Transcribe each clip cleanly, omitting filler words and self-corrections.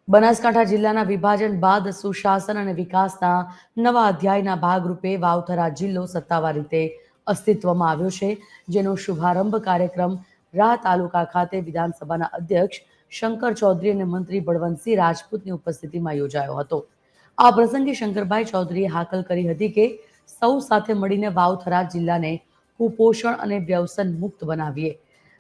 બનાસકાંઠા જિલ્લાના વિભાજન બાદ સુશાસન અને વિકાસના નવા અધ્યાયના ભાગરૂપે વાવથરા જિલ્લો સત્તાવાર રીતે અસ્તિત્વમાં આવ્યો છે, જેનો શુભારંભ કાર્યક્રમ રાહ તાલુકા ખાતે વિધાનસભાના અધ્યક્ષ શંકર ચૌધરી અને મંત્રી બળવંતસિંહ રાજપૂતની ઉપસ્થિતિમાં યોજાયો હતો. આ પ્રસંગે શંકરભાઈ ચૌધરીએ હાકલ કરી હતી કે સૌ સાથે મળીને વાવથરા જિલ્લાને કુપોષણ અને વ્યસન મુક્ત બનાવીએ,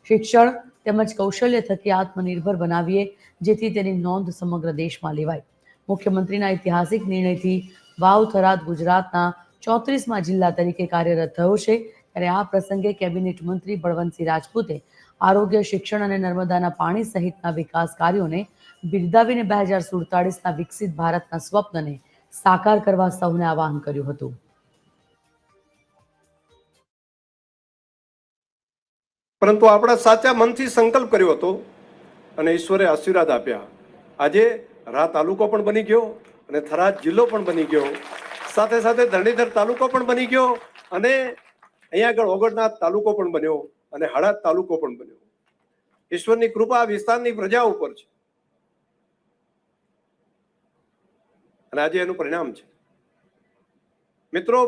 શિક્ષણ તેમજ કૌશલ્ય થકી આત્મનિર્ભર બનાવીએ, જેથી તેની નોંધ સમગ્ર દેશમાં લેવાય. મુખ્યમંત્રીના ઐતિહાસિક નિર્ણયથી વાવ થરાદ ગુજરાતના 34મા જિલ્લા તરીકે કાર્યરત થયો છે. ત્યારે આ પ્રસંગે કેબિનેટ મંત્રી બળવંતસિંહ રાજપૂતે આરોગ્ય, શિક્ષણ અને નર્મદાના પાણી સહિતના વિકાસ કાર્યોને બિરદાવીને 2047ના વિકસિત ભારતના સ્વપ્નને સાકાર કરવા સૌને આહ્વાન કર્યું હતું. પરંતુ આપણા સાચા મનથી સંકલ્પ કર્યો હતો અને ઈશ્વરે આશીર્વાદ આપ્યા. આજે રા તાલુકો પણ બની ગયો અને થરાદ જિલ્લો પણ બની ગયો, સાથે સાથે ધરણીધર તાલુકો પણ બની ગયો અને અહીંયા આગળ ઓગણનાથ તાલુકો પણ બન્યો અને હળાદ તાલુકો પણ બન્યો. ઈશ્વરની કૃપા આ વિસ્તારની પ્રજા ઉપર છે અને આજે એનું પરિણામ છે. મિત્રો,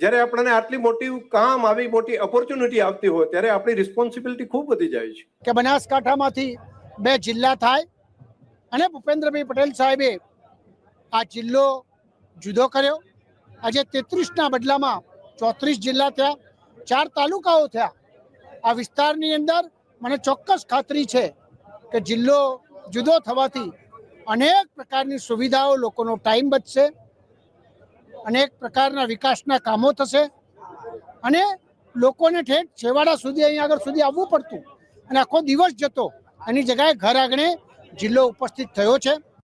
જ્યારે આપણને આટલી મોટી કામ, આવી મોટી ઓપોર્ચ્યુનિટી આવતી હોય ત્યારે આપણી રિસ્પોન્સિબિલિટી ખૂબ વધી જાય છે કે બનાસકાંઠામાંથી 2 જિલ્લા થાય અને ભૂપેન્દ્રભાઈ પટેલ સાહેબે આ જિલ્લો જુદો કર્યો. આજે 33ના બદલામાં 34 જિલ્લા થયા, 4 તાલુકાઓ થયા. આ વિસ્તારની અંદર મને ચોક્કસ ખાતરી છે કે જિલ્લો જુદો થવાથી અનેક પ્રકારની સુવિધાઓ, લોકોનો ટાઈમ બચશે, અનેક પ્રકારના વિકાસના કામો થશે અને લોકોને ઠેઠ છેવાડા સુધી અહીંયા આગળ સુધી આવવું પડતું અને આખો દિવસ જતો, એની જગ્યાએ ઘર આંગણે જિલ્લો ઉપસ્થિત થયો છે.